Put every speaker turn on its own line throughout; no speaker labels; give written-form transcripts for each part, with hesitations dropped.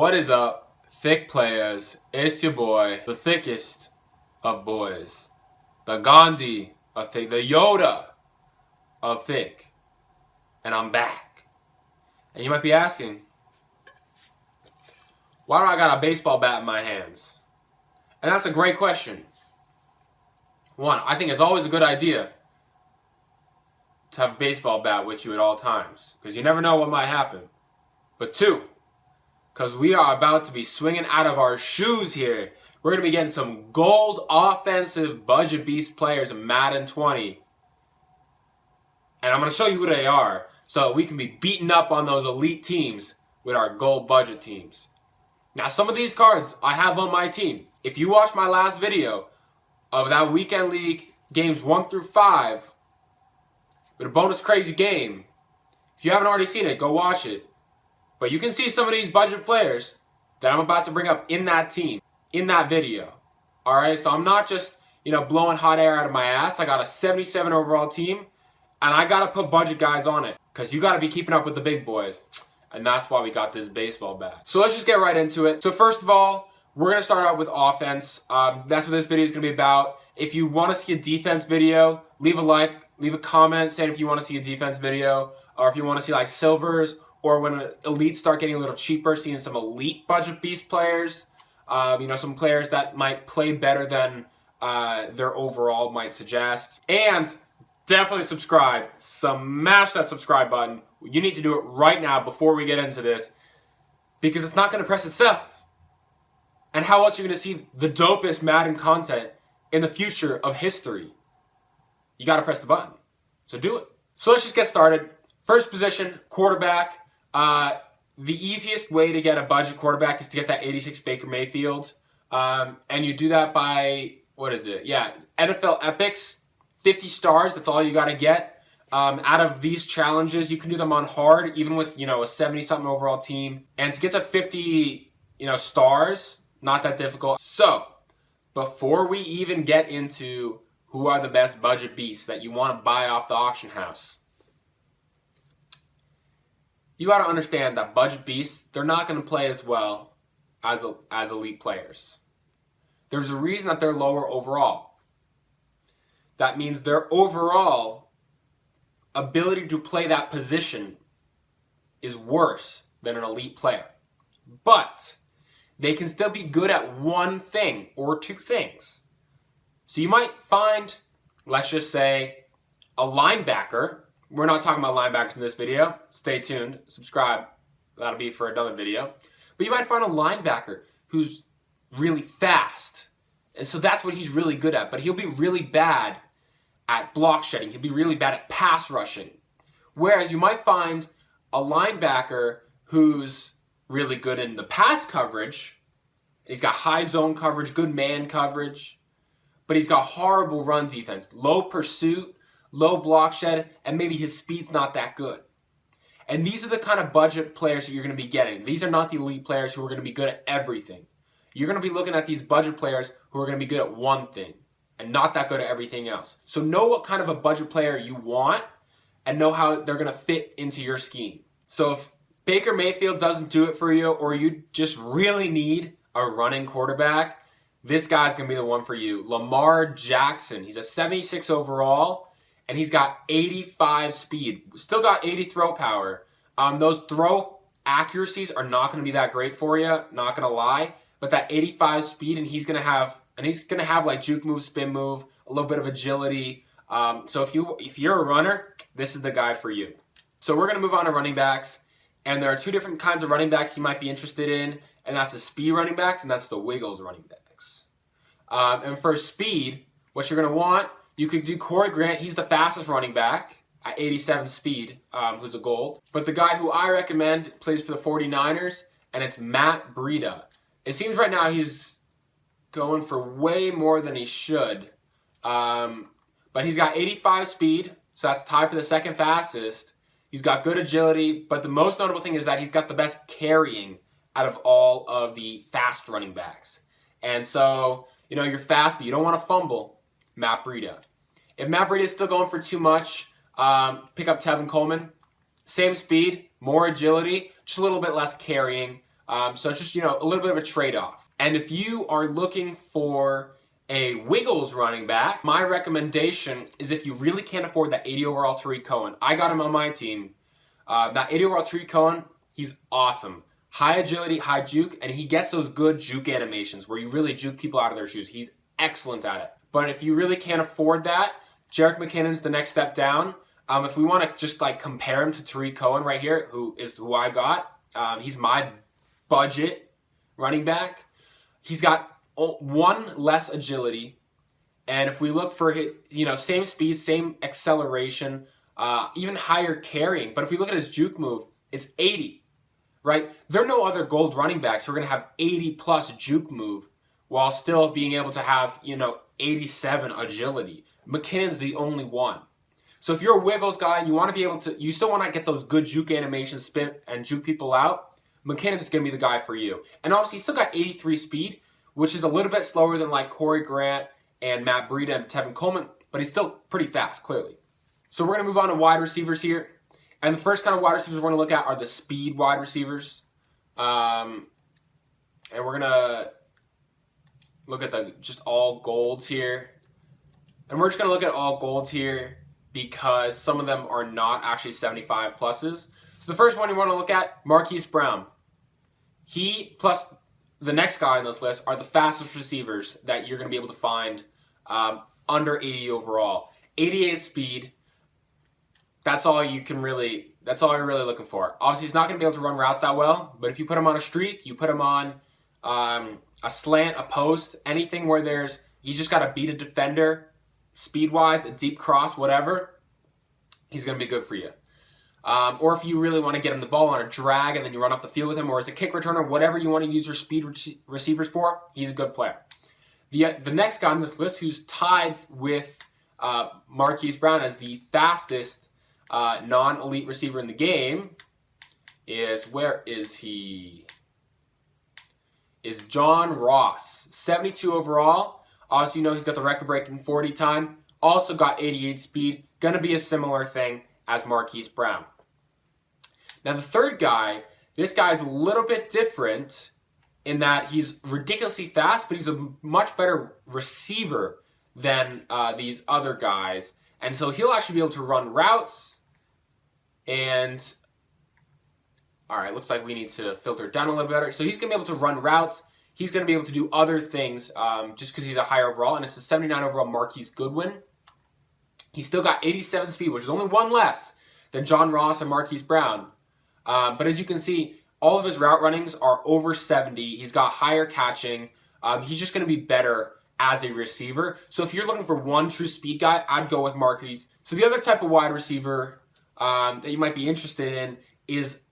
What is up, thick players? It's your boy, the thickest of boys, the Gandhi of thick, the Yoda of thick, and I'm back. And you might be asking, why do I got a baseball bat in my hands? And that's a great question. One, I think it's always a good idea to have a baseball bat with you at all times, because you never know what might happen. But two, because we are about to be swinging out of our shoes here. We're going to be getting some gold offensive budget beast players in Madden 20. And I'm going to show you who they are so we can be beating up on those elite teams with our gold budget teams. Now, some of these cards I have on my team. If you watched my last video of that Weekend League games 1 through 5 with a bonus crazy game, if you haven't already seen it, go watch it. But you can see some of these budget players that I'm about to bring up in that team, in that video. Alright, so I'm not just, blowing hot air out of my ass. I got a 77 overall team, and I got to put budget guys on it, because you got to be keeping up with the big boys. And that's why we got this baseball bat. So let's just get right into it. So first of all, we're going to start out with offense. That's what this video is going to be about. If you want to see a defense video, leave a like, leave a comment saying if you want to see a defense video, or if you want to see like silvers, or when elites start getting a little cheaper, seeing some elite budget beast players, some players that might play better than their overall might suggest. And definitely subscribe. Smash that subscribe button. You need to do it right now before we get into this, because it's not going to press itself. And how else are you going to see the dopest Madden content in the future of history? You got to press the button. So do it. So let's just get started. First position, quarterback. The easiest way to get a budget quarterback is to get that 86 Baker Mayfield. And you do that by, NFL Epics, 50 stars. That's all you got to get. Out of these challenges, you can do them on hard, even with, a 70-something overall team. And to get to 50, stars, not that difficult. So, before we even get into who are the best budget beasts that you want to buy off the auction house, you got to understand that budget beasts, they're not going to play as well as elite players. There's a reason that they're lower overall. That means their overall ability to play that position is worse than an elite player. But they can still be good at one thing or two things. So you might find, let's just say, a linebacker. We're not talking about linebackers in this video. Stay tuned. Subscribe. That'll be for another video. But you might find a linebacker who's really fast. And so that's what he's really good at. But he'll be really bad at block shedding. He'll be really bad at pass rushing. Whereas you might find a linebacker who's really good in the pass coverage. He's got high zone coverage, good man coverage. But he's got horrible run defense, low pursuit, low block shed, and maybe his speed's not that good. And these are the kind of budget players that you're going to be getting. These are not the elite players who are going to be good at everything. You're going to be looking at these budget players who are going to be good at one thing and not that good at everything else. So know what kind of a budget player you want and know how they're going to fit into your scheme. So if Baker Mayfield doesn't do it for you, or you just really need a running quarterback, this guy's going to be the one for you. Lamar Jackson. He's a 76 overall. And he's got 85 speed. Still got 80 throw power. Those throw accuracies are not going to be that great for you. Not going to lie. But that 85 speed, and he's going to have like juke move, spin move, a little bit of agility. So if you're a runner, this is the guy for you. So we're going to move on to running backs. And there are two different kinds of running backs you might be interested in. And that's the speed running backs, and that's the Wiggles running backs. And for speed, what you're going to want, you could do Corey Grant. He's the fastest running back at 87 speed, who's a gold. But the guy who I recommend plays for the 49ers, and it's Matt Breida. It seems right now he's going for way more than he should. But he's got 85 speed, so that's tied for the second fastest. He's got good agility, but the most notable thing is that he's got the best carrying out of all of the fast running backs. And so, you're fast, but you don't want to fumble. Matt Breida. If Matt Breida is still going for too much, pick up Tevin Coleman. Same speed, more agility, just a little bit less carrying. So it's just, a little bit of a trade-off. And if you are looking for a Wiggles running back, my recommendation is if you really can't afford that 80 overall Tariq Cohen. I got him on my team. That 80 overall Tariq Cohen, he's awesome. High agility, high juke, and he gets those good juke animations where you really juke people out of their shoes. He's excellent at it. But if you really can't afford that, Jerick McKinnon's the next step down. If we want to just compare him to Tariq Cohen right here, who I got, he's my budget running back. He's got one less agility, and if we look for same speed, same acceleration, even higher carrying. But if we look at his juke move, it's 80, right? There are no other gold running backs who are going to have 80 plus juke move while still being able to have 87 agility. McKinnon's the only one. So if you're a Wiggles guy, you want to be able to, you still want to get those good juke animations, spin and juke people out. McKinnon's going to be the guy for you. And obviously, he's still got 83 speed, which is a little bit slower than Corey Grant and Matt Breida and Tevin Coleman, but he's still pretty fast, clearly. So we're going to move on to wide receivers here. And the first kind of wide receivers we're going to look at are the speed wide receivers. And we're going to look at the just all golds here. And we're just going to look at all golds here because some of them are not actually 75 pluses. So the first one you want to look at, Marquise Brown. He plus the next guy on this list are the fastest receivers that you're going to be able to find under 80 overall. 88 speed. That's all you're really looking for. Obviously, he's not going to be able to run routes that well, but if you put him on a streak, you put him on a slant, a post, anything where you just got to beat a defender, speed-wise, a deep cross, whatever, he's going to be good for you. Or if you really want to get him the ball on a drag and then you run up the field with him, or as a kick returner, whatever you want to use your speed receivers for, he's a good player. The next guy on this list who's tied with Marquise Brown as the fastest non-elite receiver in the game is John Ross. 72 overall. Obviously, he's got the record-breaking 40 time. Also got 88 speed. Going to be a similar thing as Marquise Brown. Now, the third guy, this guy is a little bit different in that he's ridiculously fast, but he's a much better receiver than these other guys. And so he'll actually be able to run routes. And, all right, looks like we need to filter it down a little better. So he's going to be able to run routes. He's going to be able to do other things just because he's a higher overall. And it's a 79 overall Marquise Goodwin. He's still got 87 speed, which is only one less than John Ross and Marquise Brown. But as you can see, all of his route runnings are over 70. He's got higher catching. He's just going to be better as a receiver. So if you're looking for one true speed guy, I'd go with Marquise. So the other type of wide receiver that you might be interested in is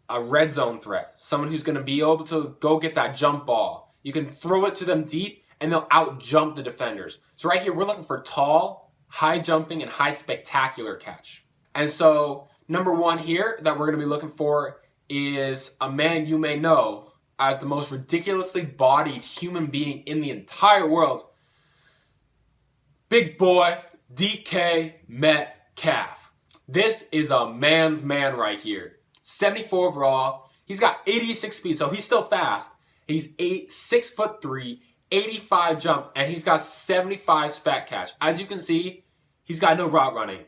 a red zone threat. Someone who's going to be able to go get that jump ball. You can throw it to them deep, and they'll out-jump the defenders. So right here, we're looking for tall, high jumping, and high spectacular catch. And so number one here that we're going to be looking for is a man you may know as the most ridiculously bodied human being in the entire world. Big boy, DK Metcalf. This is a man's man right here. 74 overall. He's got 86 speed, so he's still fast. He's 6'3", 85 jump, and he's got 75 spec catch. As you can see, he's got no route running.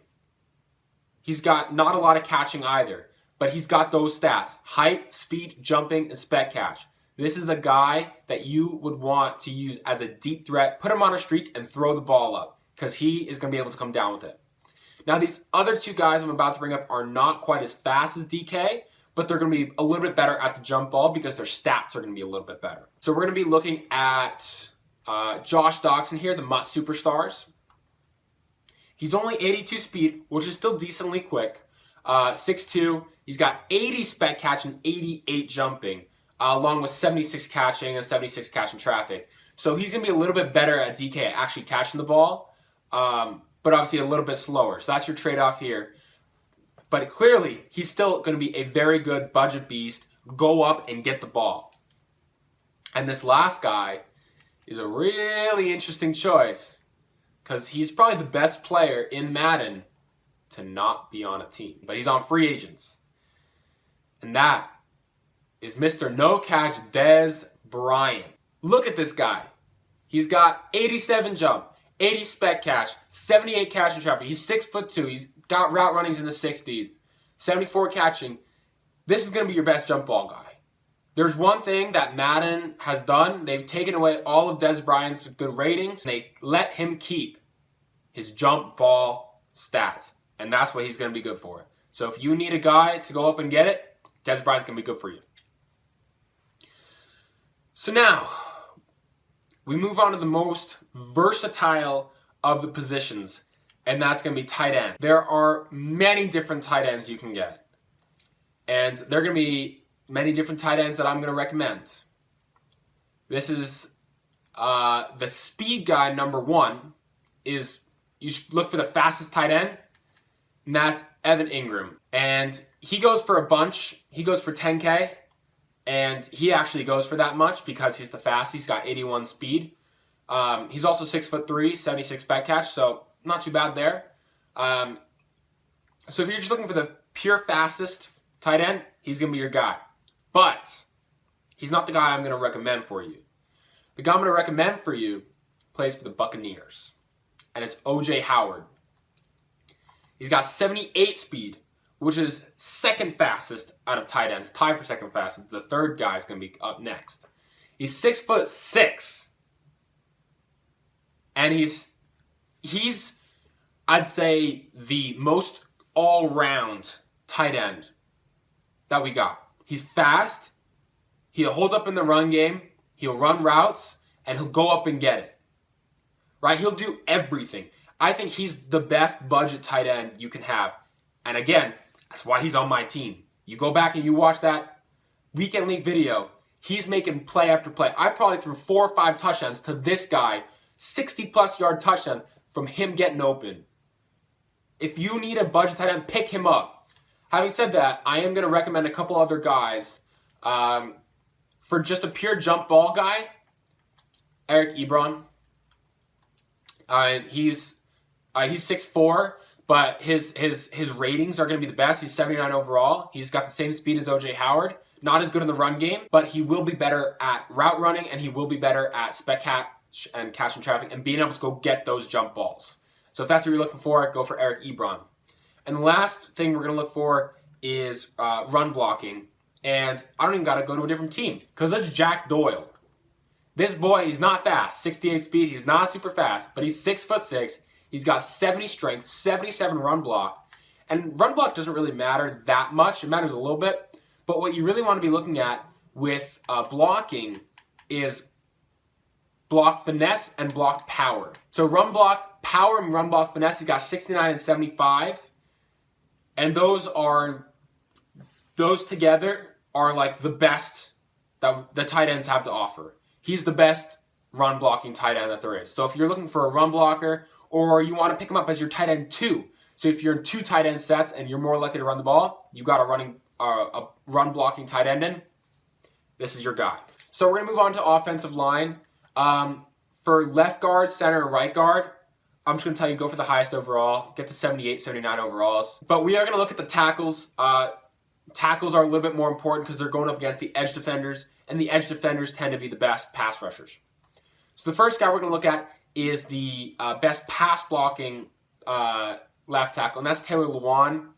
He's got not a lot of catching either, but he's got those stats. Height, speed, jumping, and spec catch. This is a guy that you would want to use as a deep threat. Put him on a streak and throw the ball up because he is going to be able to come down with it. Now, these other two guys I'm about to bring up are not quite as fast as DK, but they're going to be a little bit better at the jump ball because their stats are going to be a little bit better. So we're going to be looking at Josh Dachshund here, the MUT Superstars. He's only 82 speed, which is still decently quick. 6'2", he's got 80 spec catch and 88 jumping, along with 76 catching and 76 catching traffic. So he's going to be a little bit better at DK at actually catching the ball, but obviously a little bit slower. So that's your trade-off here. But clearly, he's still going to be a very good budget beast. Go up and get the ball. And this last guy is a really interesting choice because he's probably the best player in Madden to not be on a team. But he's on free agents. And that is Mr. No Catch Dez Bryant. Look at this guy. He's got 87 jump, 80 spec catch, 78 catch and traffic. He's 6'2". He's got route runnings in the 60s, 74 catching. This is going to be your best jump ball guy. There's one thing that Madden has done. They've taken away all of Dez Bryant's good ratings. They let him keep his jump ball stats. And that's what he's going to be good for. So if you need a guy to go up and get it, Dez Bryant's going to be good for you. So now, we move on to the most versatile of the positions, and that's going to be tight end. There are many different tight ends you can get. And there are going to be many different tight ends that I'm going to recommend. This is the speed guy number one is, you should look for the fastest tight end, and that's Engram. And he goes for a bunch. He goes for 10K, and he actually goes for that much because he's the fastest. He's got 81 speed. He's also 6'3", 76 back catch, so not too bad there. So if you're just looking for the pure fastest tight end, he's going to be your guy. But he's not the guy I'm going to recommend for you. The guy I'm going to recommend for you plays for the Buccaneers, and it's O.J. Howard. He's got 78 speed, which is second fastest out of tight ends, tied for second fastest. The third guy is going to be up next. He's 6'6", and he's I'd say the most all-round tight end that we got. He's fast. He'll hold up in the run game. He'll run routes, and he'll go up and get it. Right? He'll do everything. I think he's the best budget tight end you can have. And again, that's why he's on my team. You go back and you watch that weekend league video, he's making play after play. I probably threw 4 or 5 touchdowns to this guy, 60-plus yard touchdown from him getting open. If you need a budget tight end, pick him up. Having said that, I am going to recommend a couple other guys. For just a pure jump ball guy, Eric Ebron. He's 6'4", but his ratings are going to be the best. He's 79 overall. He's got the same speed as O.J. Howard. Not as good in the run game, but he will be better at route running, and he will be better at spec catch and catching traffic and being able to go get those jump balls. So if that's what you're looking for, go for Eric Ebron. And the last thing we're going to look for is run blocking. And I don't even got to go to a different team because that's Jack Doyle. This boy, he's not fast, 68 speed. He's not super fast, but he's 6'6". He's got 70 strength, 77 run block. And run block doesn't really matter that much. It matters a little bit. But what you really want to be looking at with blocking is block finesse and block power. So run block power and run block finesse, he's got 69 and 75. And those together are like the best that the tight ends have to offer. He's the best run blocking tight end that there is. So if you're looking for a run blocker, or you want to pick him up as your tight end 2. So if you're in 2 tight end sets and you're more likely to run the ball, you got a run blocking tight end in. This is your guy. So we're going to move on to offensive line. For left guard, center, and right guard, I'm just going to tell you, go for the highest overall. Get the 78, 79 overalls. But we are going to look at the tackles. Tackles are a little bit more important because they're going up against the edge defenders, and the edge defenders tend to be the best pass rushers. So the first guy we're going to look at is the best pass blocking left tackle, and that's Taylor Lewan.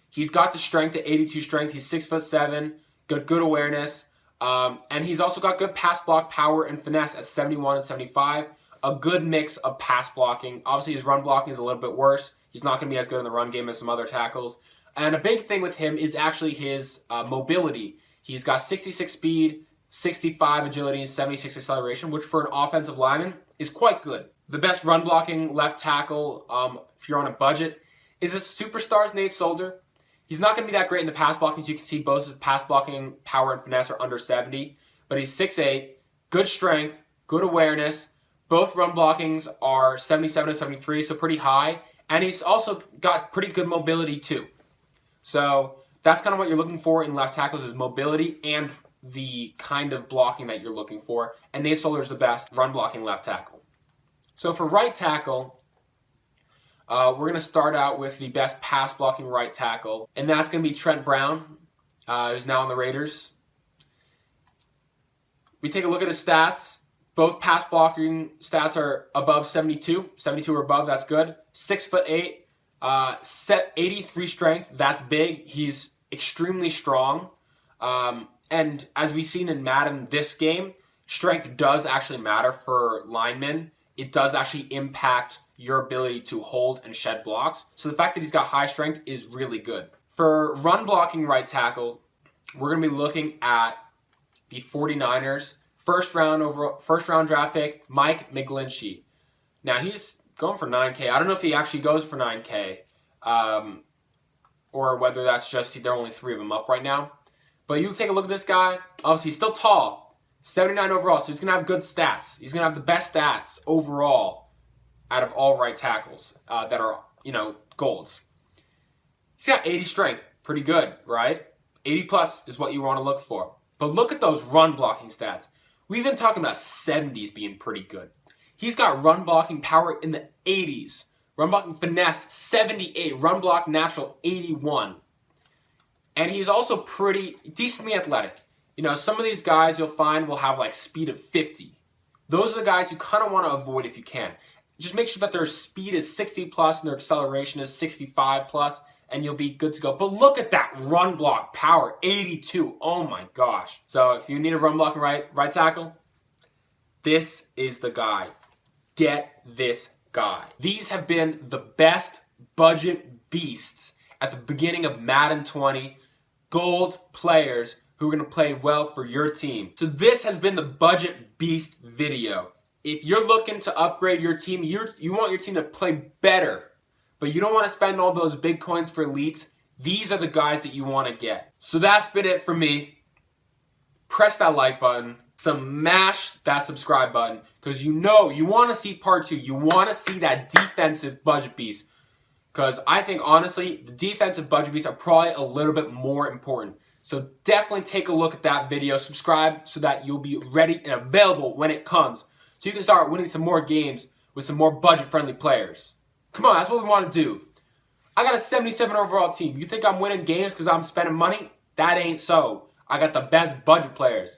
He's got the strength at 82 strength. He's 6'7", good awareness, and he's also got good pass block power and finesse at 71 and 75. A good mix of pass blocking. Obviously, his run blocking is a little bit worse. He's not going to be as good in the run game as some other tackles. And a big thing with him is actually his mobility. He's got 66 speed, 65 agility, and 76 acceleration, which for an offensive lineman is quite good. The best run blocking left tackle, if you're on a budget, is a superstar's Nate Solder. He's not going to be that great in the pass blocking. As you can see, both his pass blocking power and finesse are under 70. But he's 6'8", good strength, good awareness. Both run blockings are 77 and 73, so pretty high. And he's also got pretty good mobility too. So that's kind of what you're looking for in left tackles, is mobility and the kind of blocking that you're looking for. And Nate Solder is the best run blocking left tackle. So for right tackle, we're going to start out with the best pass blocking right tackle. And that's going to be Trent Brown, who's now on the Raiders. We take a look at his stats. Both pass blocking stats are above 72. 72 or above, that's good. 6'8", 83 strength, that's big. He's extremely strong. And as we've seen in Madden this game, strength does actually matter for linemen. It does actually impact your ability to hold and shed blocks. So the fact that he's got high strength is really good. For run blocking right tackle, we're going to be looking at the 49ers. First round draft pick, McGlinchey. Now he's going for 9K. I don't know if he actually goes for 9K. Or whether that's just there are only 3 of them up right now. But you take a look at this guy. Obviously, he's still tall. 79 overall, so he's going to have good stats. He's going to have the best stats overall out of all right tackles that are, golds. He's got 80 strength. Pretty good, right? 80 plus is what you want to look for. But look at those run blocking stats. We've been talking about 70s being pretty good. He's got run blocking power in the 80s. Run blocking finesse, 78. Run block natural, 81. And he's also pretty decently athletic. Some of these guys you'll find will have like speed of 50. Those are the guys you kind of want to avoid if you can. Just make sure that their speed is 60 plus and their acceleration is 65 plus, and you'll be good to go. But look at that run block power, 82. Oh my gosh. So if you need a run blocking right tackle, this is the guy. Get this guy. These have been the best budget beasts at the beginning of Madden 20. Gold players who are going to play well for your team. So this has been the Budget Beast video. If you're looking to upgrade your team, you want your team to play better, but you don't want to spend all those big coins for elites, these are the guys that you want to get. So that's been it for me. Press that like button. Smash that subscribe button, because you want to see part 2. You want to see that defensive budget beast, because I think honestly the defensive budget beasts are probably a little bit more important. So definitely take a look at that video. Subscribe so that you'll be ready and available when it comes, so you can start winning some more games with some more budget friendly players. Come on, that's what we want to do. I got a 77 overall team. You think I'm winning games because I'm spending money? That ain't so. I got the best budget players.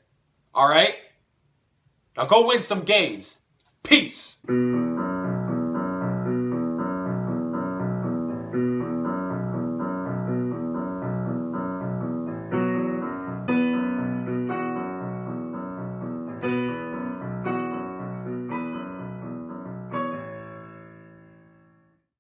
All right? Now go win some games. Peace.